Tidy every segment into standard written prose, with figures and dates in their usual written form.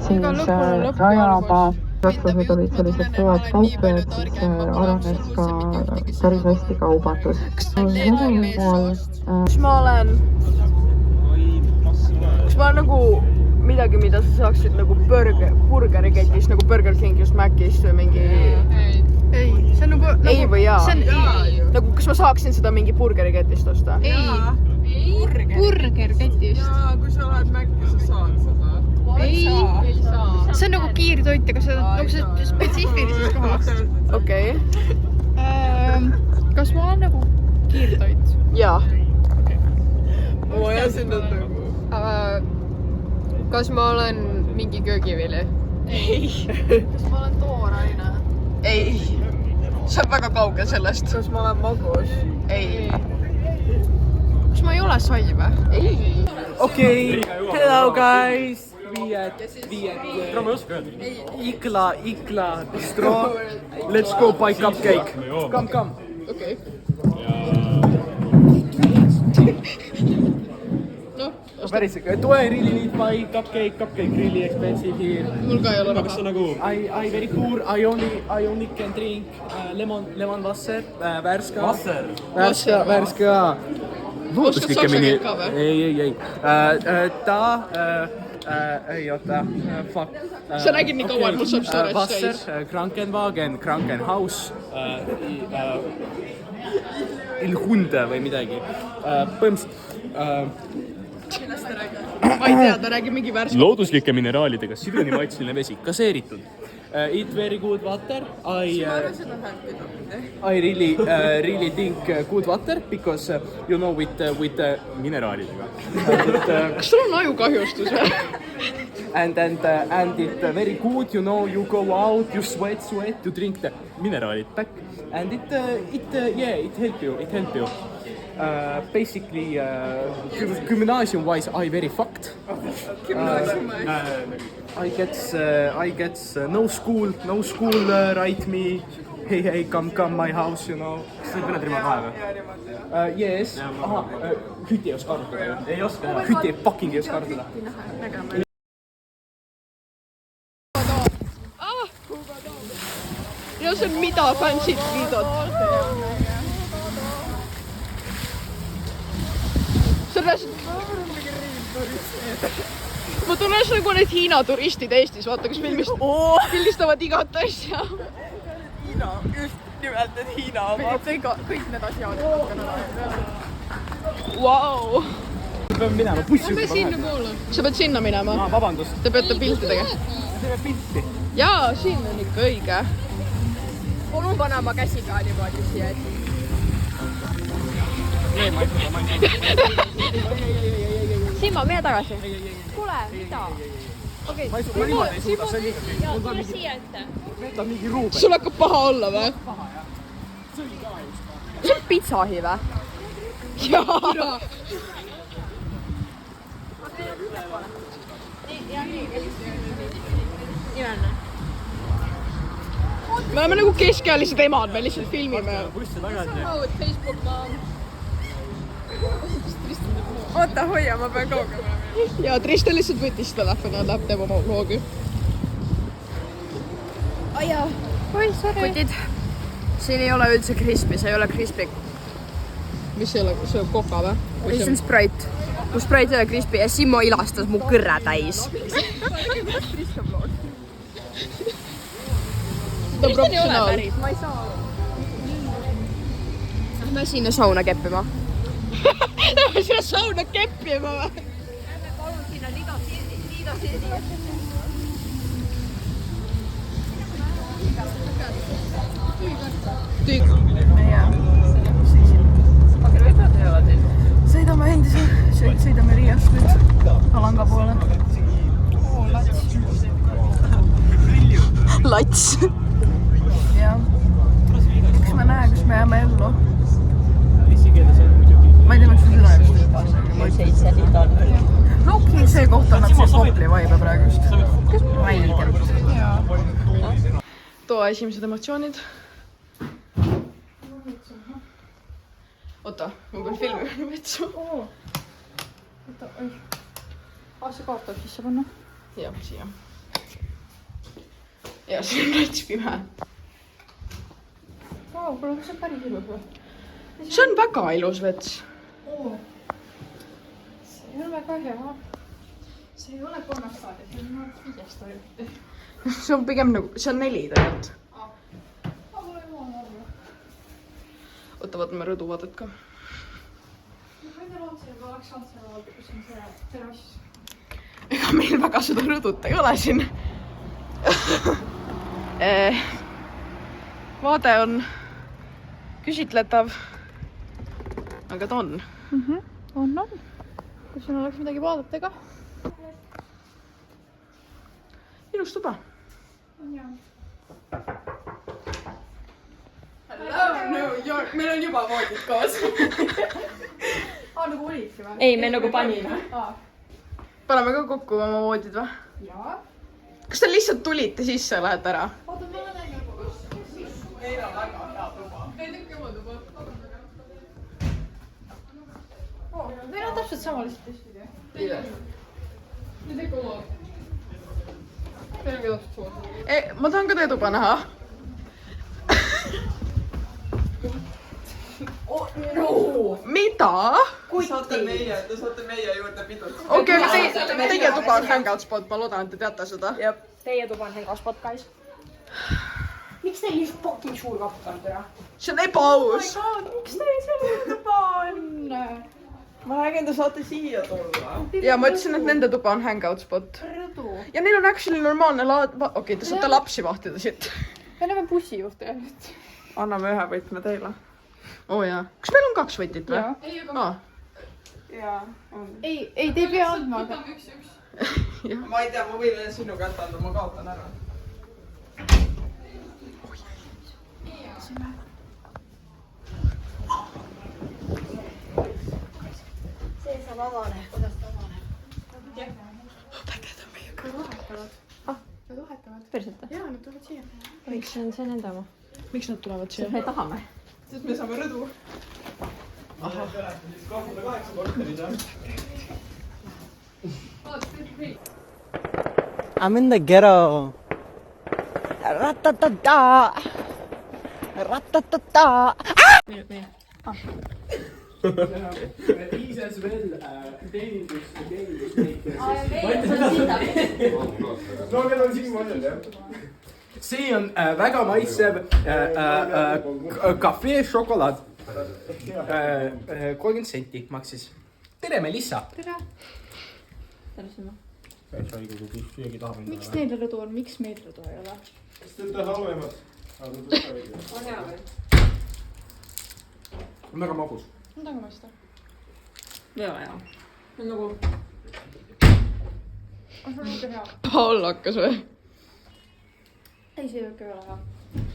Siis Rajamaa raskused olid sellised kõvad kauplused, siis arenes ka päris hästi kaubandus. Kas ma olen nagu midagi, mida sa saaksid nagu burgeriketis, nagu Burger Kingist, Macist või mingi... Ei, see on nagu... Ei või jaa? See on ei. Nagu, kas ma saaksin seda mingi burgeriketist osta? Ei. Burgerketist. Jaa, kui sa oled Mac'i, sa saad seda. Ei saa. See on nagu kiirtoit, aga see on nagu spetsiifilises kohas. Okei. Kas ma olen nagu kiirtoit? Jaa. Ma ajasin nad nagu. Kas ma olen mingi köögivili? Ei. Kas ma olen tooraine? Ei. See on väga kaugel sellest. Kas ma olen magus? Ei. Kas ma ei ole sai või? Ei. Okay, hello guys. We at Ikla Bistro. Let's go buy cupcake. Come. Okei. Päris, do I really need buy cupcake? Cupcake really expensive here. Mul ka ei ole raha. I very poor. I only can drink lemon wasser, värska. Oskad saksa keelt ka või? Ei. Ei oota, fuck. Sa nägid nii kaua, et mul saab storage Wasser, täis. Krankenhaus, Il Hunde või midagi. Põhimõtteliselt Ma ei tea, ta räägib mingi värske. Looduslike mineraalidega sidrunimaitseline vesi, gaseeritud. eat very good water. I really think good water because you know with Mineraalidega. Kas sul on ajukahjustus või? and it very good, you know, you go out, you sweat, you drink the Mineraalid. back and it help you. Basically, gymnasium wise, I very fucked. I get no school write me, hey, come my house, you know. Kas sa oled Rima kahe või? Yes. Hüti ei oska arvutada. Ei oska jah. Hüti ei fucking ei oska arvutada. Ja see on mida fancy't liidod. Ma tunnen nagu need Hiina turistid Eestis, vaata kus pildistavad igat asja. Hiina, just nimelt need Hiina omad. Kõik need asjad. Vau. Me peame minema bussi Lähme sinna poole. Sa pead sinna minema. Vabandust. Te peate pilti tegema. Teeme pilti. Jaa, siin on ikka õige. Palun pane oma käsi ka niimoodi siia. Simmo, mine tagasi. Kuule, mida? Okei. Ma niimoodi ei suuda, see on liiga kõik. Jaa, tule siia ette. Need on mingi Ruuben. Sul hakkab paha olla või? See on pitsahi või? Jaa. Imeline. Me oleme nagu keskealised emad, me lihtsalt filmime. Bussi tagasi. Facebook ma... Oota, hoia, ma pean kaugele. Ja Tristan lihtsalt võttis telefoni ja läheb teeb oma vlogi. Aijaa. Oi, sorry. Kutid. Siin ei ole üldse crispy, see ei ole crispy. Mis ei ole, see on koka või? See on Sprite. Kui Sprite ei ole crispy ja Simmo ilastas mu kõrre täis. Ta on professionaal. Ma ei saa. Lähme sinna sauna keppima. Lähme sinna sauna keppima või? Lähme palun sinna Lido City. Sõidame endiselt, sõidame Riiast nüüd Palanga poole. Lats. Jah. Eks me näe, kas me jääme ellu. Ma ei tea, miks me seda no okei, see koht on nagu Kopli vibe praegu just. Räigelt. Too esimesed emotsioonid. oota, ma pean filmi vetsu. oota, oi. See kaart tuleb sisse panna. Jah, siia. Ja see on rats pime. Kuule, kas see on päris ilus või? See on väga ilus vets. See ei ole väga hea. See ei ole 3 staadi, see on 5 staadi. See on pigem nagu, see on 4 tegelikult. Oota, vaatame rõduvaadet ka. Ma ei tea lootsin, kui oleks saanud selle vaadata, kus on see terrass. Ega meil väga seda rõdut ei ole siin. Vaade on küsitletav. Aga ta on. On. Kus siin oleks midagi vaadata ka? Ilus tuba. Hello, New York. Meil on juba voodid koos. Nagu olidki või? Ei, me nagu panime. Paneme ka kokku oma voodid või? Jaa. Kas te lihtsalt tulite sisse ja lähete ära? Oota, ma olen näinud koos. Meil on väga hea tuba. Meil on kõva tuba. Meil on täpselt sama lihtsalt teistpidi. Nüüd ikka oma. Meil ongi täpselt sama. Ma tahan ka teie tuba näha. No, mida? Te saate meie juurde pidutada. Okei, aga teie tuba on hangout spot, ma loodan, et te teate seda. Teie tuba on hangout spot, guys. Miks teil nii fucking suur kapp on täna? See on ebaaus. Miks teil selline tuba on? Ma räägin, te saate siia tulla. Ja ma ütlesin, et nende tuba on hangout spot. Ja neil on actually normaalne laad... Okei, te saate lapsi vahtida siit. Me oleme bussijuht nüüd. Anname ühe võtme teile. Jaa. Kas meil on 2 võtit või? Ei, aga... Jaa, on. Ei, te ei pea andma, aga... Ma ei tea, ma võin sinu kätte anda, ma kaotan ära. See saab avane. Kuidas ta avane? Õpetajad on meie kõrval. Nad vahetavad. Päriselt? Jaa, nad tulevad siia. Miks see on see nende oma? Miks nad tulevad siia? Me tahame. Sest me saame rõdu. I'm in the ghetto. Ratatata. Ratatata. See on väga maitsev kafee šokolaad. 30 senti maksis. Tere, Melissa! Tere! Tere sinu. Miks neil rõdu on, miks meil rõdu ei ole? Kas te olete halvemad? On hea või? On väga magus. On taga maista. Väga hea. On nagu... On sul ikka hea? Paul hakkas või? Ei, see ei ole hea.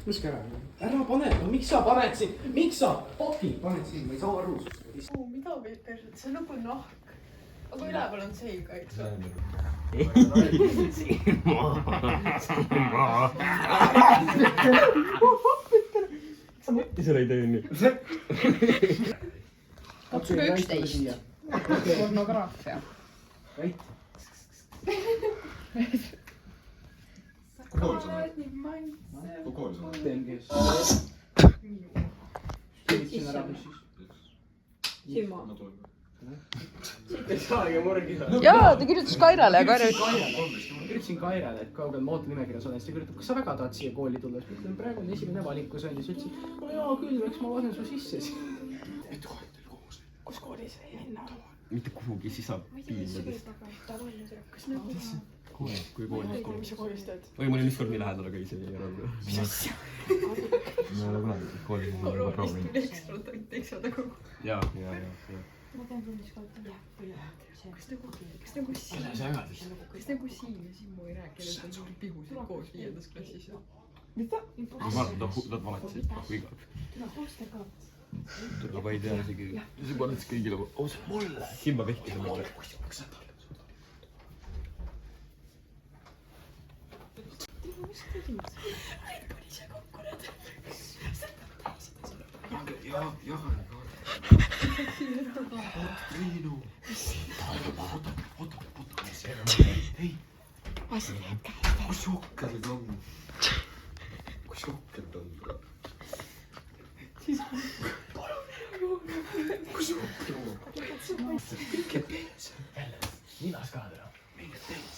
Mis ka ära? Ära pane, no miks sa paned siin? Miks sa poti paned siin? Ma ei saa aru. Mida võib perset? See on nagu nahk. Aga üleval on seib ka, eks ole. Sa mõtti selle ei tee nii? Katsuge 11. Pornograafia. Vait. Kui kool sa oled? Kui kool sa oled? Teen kes. Siitsin ära, mis siis? Silma. Ei saagi murgida. Jaa, ta kirjutas Kairale ja Kaire ütles. Kirjutasin Kairele, et kaugel ma ootan nimekirjas olen, siis ta kirjutab, kas sa väga tahad siia kooli tulla? Siis ma ütlen, praegu on esimene valikus on ja siis ütlesin, no jaa küll, eks ma lasen su sisse siis. Mitu kohta teil koos? Kus koolis? Mitte kuhugi, siis saab piindadest. Kui koolis kool. Mis sa koolis teed? Oi, ma olin ükskord nii lähedal, aga ise ei arva. Mis asja? Ma ei ole kunagi koolis juba proovinud. Teksada kogu. Jaa. Ma tean tunnis kohta. Kas nagu siin ja Simmu ei rääkinud, et on suur pihusid koos 5. klassis? Nad valetasid igal. Aga ma ei tea isegi. See valetas kõigile. Oh, see mulle. Simba vehkis on mulle. Kus jokkerid on? Kus jokkerid on? Kus jokkerid on? Minge pees. Linas ka täna. Minge pees.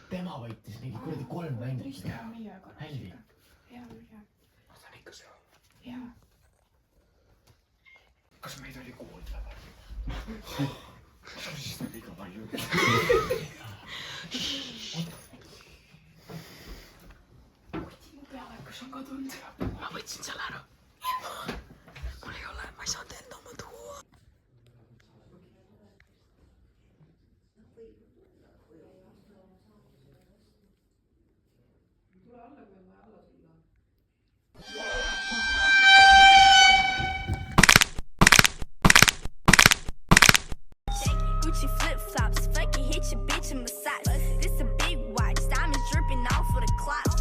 Tema võitis mingi kuradi 3 mängit. Hälvi. Ta on ikka seal. Kas meid oli kuulda või? Siis on liiga palju. Kas on kadunud? Ma võtsin selle ära. Mul ei ole, ma ei saanud enda oma tuua. Gucci flip-flops, fucking hit your bitch in massage. This a big watch, diamonds dripping off of the clock.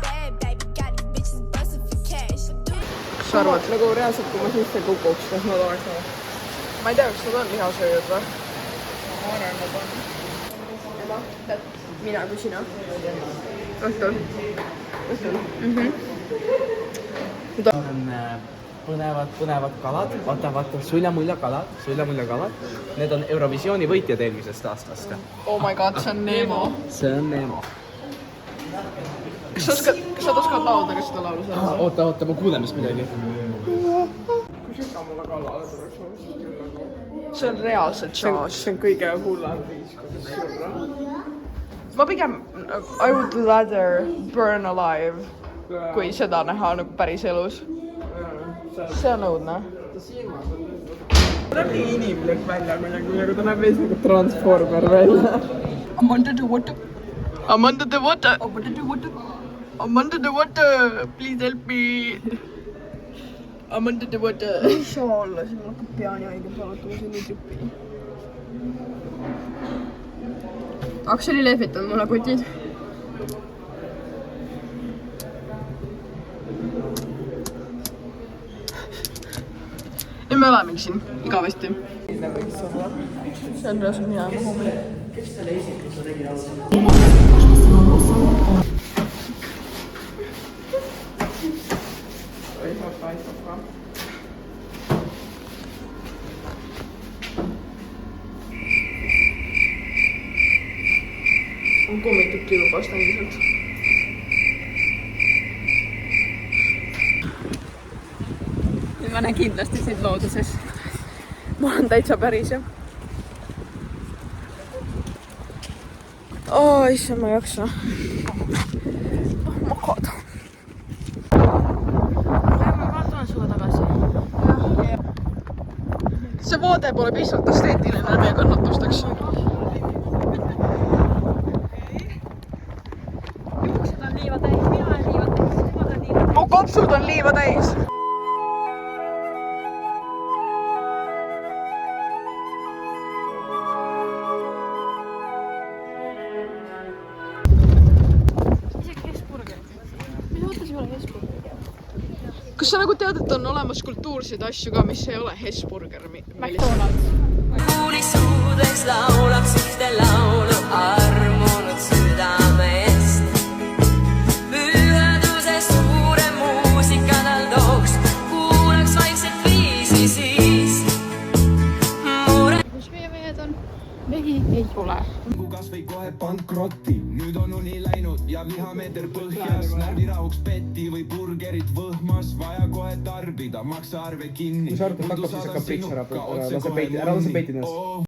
Bad baby, got these bitches busting for cash. Kas sa arvad, nagu reaalselt, kui ma sisse kukuks, kas nad oleks nagu? Ma ei tea, kas nad on lihasööjad või? Ma arvan, nad on. Ema, tead, mina kui sina. Õhtul. On põnevad kalad, vaata, sulja-mulja kalad. Need on Eurovisiooni võitjad eelmisest aastast. Oh my god, see on Nemo. See on Nemo. Kas sa oskad laulda, kas seda laulu saab? Oota, ma kuulen vist midagi. Kui süka mulle kallale tuleks, ma vist küll nagu... See on reaalselt charge. See on kõige hullem viis, kuidas surra. Ma pigem, I would rather burn alive, kui seda näha nagu päris elus. See on õudne. Ta näeb nii inimlik välja kuidagi, nagu ta näeb veits nagu Transformer välja. I'm under the water. I'm under the water. I'm under the water. I'm under the water. Please help me. I'm under the water. Ei saa olla, siin hakkab peani haigelt vaatama sinni tüppi. Akseli lehvitan mulle kutid. Ja me olemegi siin igavesti. See on reaalselt hea mahu. On kummitubki juba stangiselt. Ma näen kindlasti sind looduses. Ma olen täitsa päris, jah. Issa, ma ei jaksa. Ma kaodan. Ma tulen sulle tagasi. See vaade pole piisavalt esteetiline meie kannatusteks. Juuksed on liiva täis, mina olen liiva täis. Mu kopsud on liiva täis. Kas sa nagu tead, et on olemas kultuurseid asju ka, mis ei ole Hesburger? McDonald's. Kuulis suudeks laulaks ühte laulu armunud südamest. Pühaduse suure muusika tal tooks, kuulaks vaikselt viisi siis. Kus meie mehed on? Mehi ei ole. Kas või kohe pankrotti, nüüd on uni läinud ja lihameeter põhjas. Närvirahuks petti või burgerit võhmas, vaja kohe tarbida, maksa arve kinni. Kui sa arvad, et hakkab, siis hakkab piks ära lase peiti ennast.